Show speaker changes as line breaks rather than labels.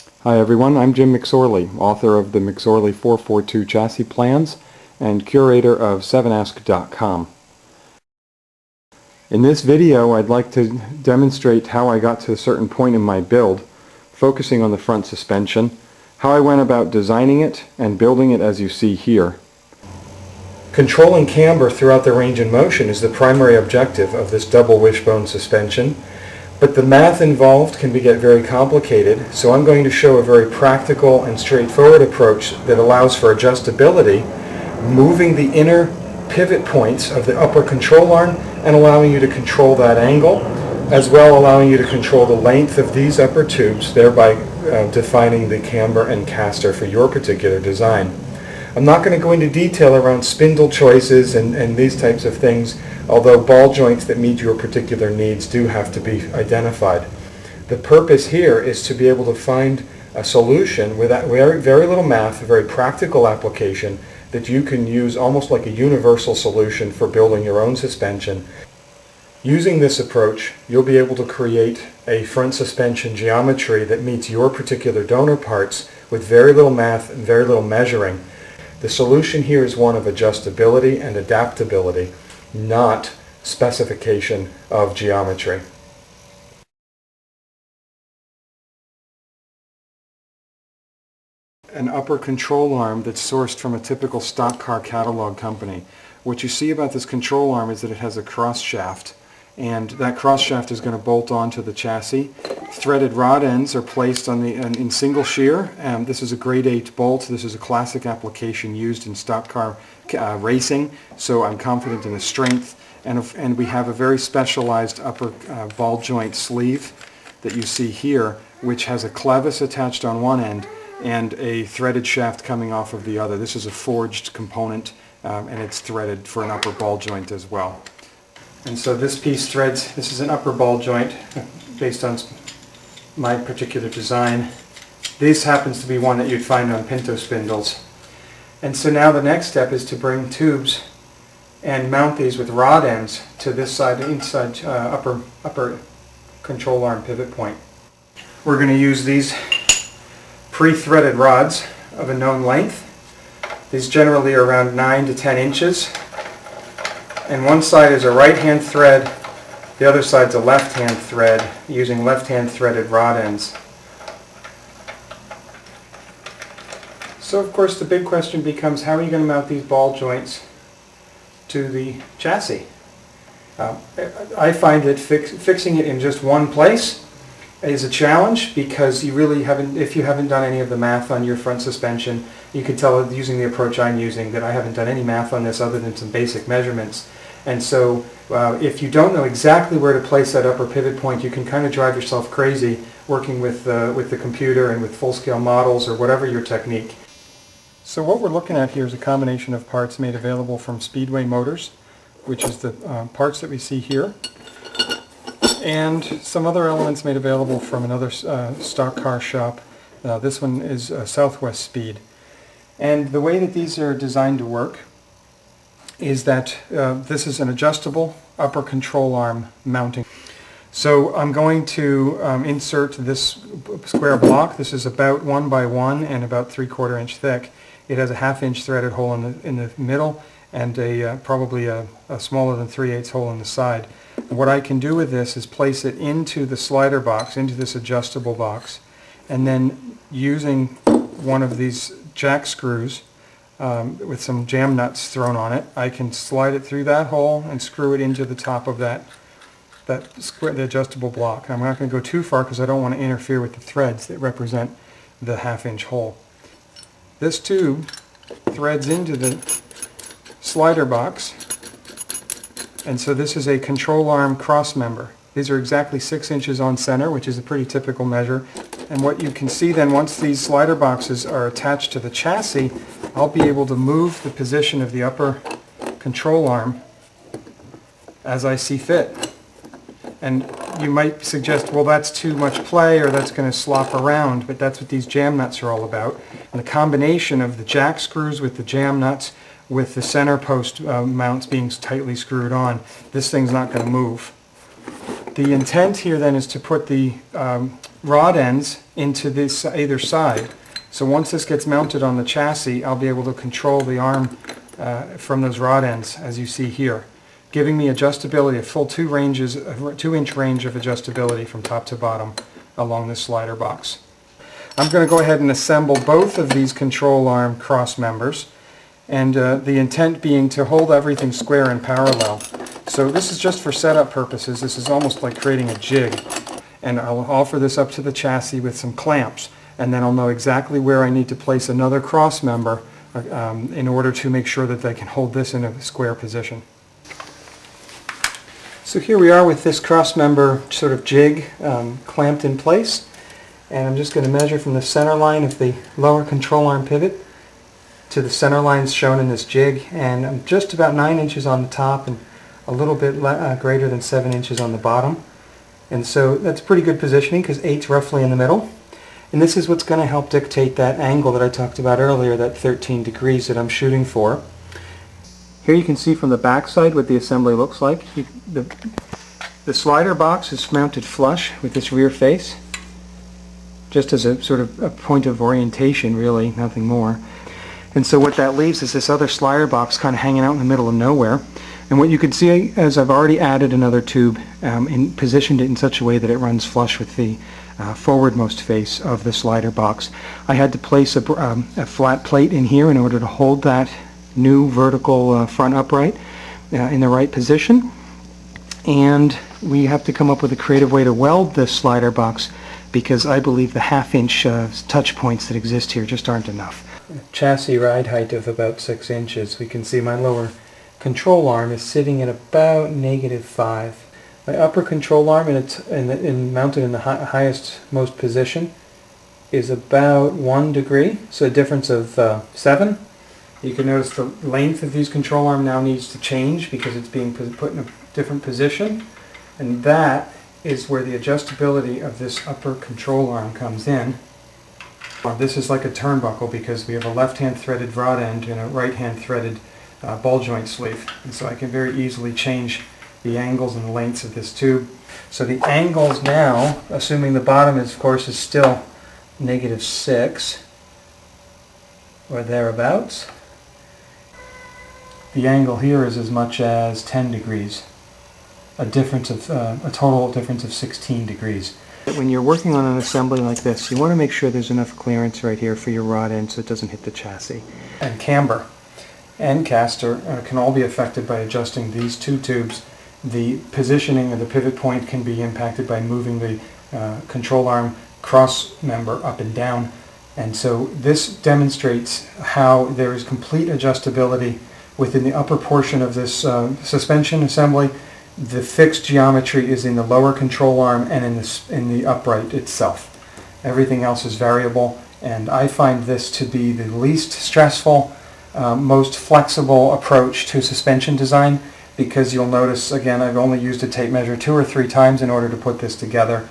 Hi everyone, I'm Jim McSorley, author of the McSorley 442 chassis plans and curator of Sevenesque.com. In this video I'd like to demonstrate how I got to a certain point in my build, focusing on the front suspension, how I went about designing it and building it as you see here. Controlling camber throughout the range and motion is the primary objective of this double wishbone suspension. But the math involved can get very complicated, so I'm going to show a very practical and straightforward approach that allows for adjustability, moving the inner pivot points of the upper control arm and allowing you to control that angle, as well allowing you to control the length of these upper tubes, thereby defining the camber and caster for your particular design. I'm not going to go into detail around spindle choices and these types of things, although ball joints that meet your particular needs do have to be identified. The purpose here is to be able to find a solution with very little math, a very practical application that you can use almost like a universal solution for building your own suspension. Using this approach, you'll be able to create a front suspension geometry that meets your particular donor parts with very little math and very little measuring. The solution here is one of adjustability and adaptability, not specification of geometry. An upper control arm that's sourced from a typical stock car catalog company. What you see about this control arm is that it has a cross shaft, and that cross shaft is going to bolt onto the chassis. Threaded rod ends are placed on in single shear. This is a grade 8 bolt. This is a classic application used in stock car racing, so I'm confident in the strength. And we have a very specialized upper ball joint sleeve that you see here, which has a clevis attached on one end and a threaded shaft coming off of the other. This is a forged component, and it's threaded for an upper ball joint as well. And so this piece threads, this is an upper ball joint based on my particular design. This happens to be one that you'd find on Pinto spindles. And so now the next step is to bring tubes and mount these with rod ends to this side, inside upper control arm pivot point. We're going to use these pre-threaded rods of a known length. These generally are around 9 to 10 inches. And one side is a right-hand thread, the other side's a left-hand thread, using left-hand threaded rod ends. So of course the big question becomes, how are you going to mount these ball joints to the chassis? I find that fixing it in just one place is a challenge, because you really haven't, if you haven't done any of the math on your front suspension, you can tell using the approach I'm using that I haven't done any math on this other than some basic measurements. And so if you don't know exactly where to place that upper pivot point, you can kind of drive yourself crazy working with the computer and with full-scale models or whatever your technique. So what we're looking at here is a combination of parts made available from Speedway Motors, which is the parts that we see here, and some other elements made available from another stock car shop. This one is Southwest Speed. And the way that these are designed to work is that this is an adjustable upper control arm mounting. So I'm going to insert this square block. This is about 1 by 1 and about 3/4 inch thick. It has a 1/2 inch threaded hole in the middle and probably a smaller than 3/8 hole in the side. And what I can do with this is place it into the slider box, into this adjustable box, and then using one of these jack screws with some jam nuts thrown on it, I can slide it through that hole and screw it into the top of the adjustable block. I'm not going to go too far because I don't want to interfere with the threads that represent the 1/2 inch hole. This tube threads into the slider box, and so this is a control arm cross member. These are exactly 6 inches on center, which is a pretty typical measure. And what you can see then, once these slider boxes are attached to the chassis, I'll be able to move the position of the upper control arm as I see fit. And you might suggest, well, that's too much play, or that's going to slop around, but that's what these jam nuts are all about. And the combination of the jack screws with the jam nuts, with the center post mounts being tightly screwed on, this thing's not going to move. The intent here then is to put the rod ends into this either side. So once this gets mounted on the chassis, I'll be able to control the arm from those rod ends, as you see here, giving me adjustability, a full 2-inch range of adjustability from top to bottom along this slider box. I'm going to go ahead and assemble both of these control arm cross members, and the intent being to hold everything square and parallel. So this is just for setup purposes. This is almost like creating a jig, and I'll offer this up to the chassis with some clamps, and then I'll know exactly where I need to place another cross member in order to make sure that they can hold this in a square position. So here we are with this cross member sort of jig clamped in place, and I'm just going to measure from the center line of the lower control arm pivot to the center lines shown in this jig, and I'm just about 9 inches on the top and a little bit greater than 7 inches on the bottom. And so that's pretty good positioning because 8's roughly in the middle. And this is what's going to help dictate that angle that I talked about earlier, that 13 degrees that I'm shooting for. Here you can see from the back side what the assembly looks like. The slider box is mounted flush with this rear face, just as a sort of a point of orientation, really, nothing more. And so what that leaves is this other slider box kind of hanging out in the middle of nowhere. And what you can see is I've already added another tube and positioned it in such a way that it runs flush with the forwardmost face of the slider box. I had to place a flat plate in here in order to hold that new vertical front upright in the right position. And we have to come up with a creative way to weld this slider box because I believe the 1/2 inch touch points that exist here just aren't enough. Chassis ride height of about 6 inches. We can see my lower control arm is sitting at about -5. My upper control arm, mounted in the highest most position, is about 1 degree, so a difference of 7. You can notice the length of these control arm now needs to change because it's being put in a different position, and that is where the adjustability of this upper control arm comes in. This is like a turnbuckle because we have a left-hand threaded rod end and a right-hand threaded ball joint sleeve, and so I can very easily change the angles and the lengths of this tube. So the angles now, assuming the bottom is, of course, is still -6 or thereabouts, the angle here is as much as 10 degrees, a total difference of 16 degrees. When you're working on an assembly like this, you want to make sure there's enough clearance right here for your rod end so it doesn't hit the chassis. And camber and caster can all be affected by adjusting these two tubes. The positioning of the pivot point can be impacted by moving the control arm cross member up and down, and so this demonstrates how there is complete adjustability within the upper portion of this suspension assembly. The fixed geometry is in the lower control arm and in the upright itself. Everything else is variable, and I find this to be the least stressful, most flexible approach to suspension design, because you'll notice, again, I've only used a tape measure 2 or 3 times in order to put this together,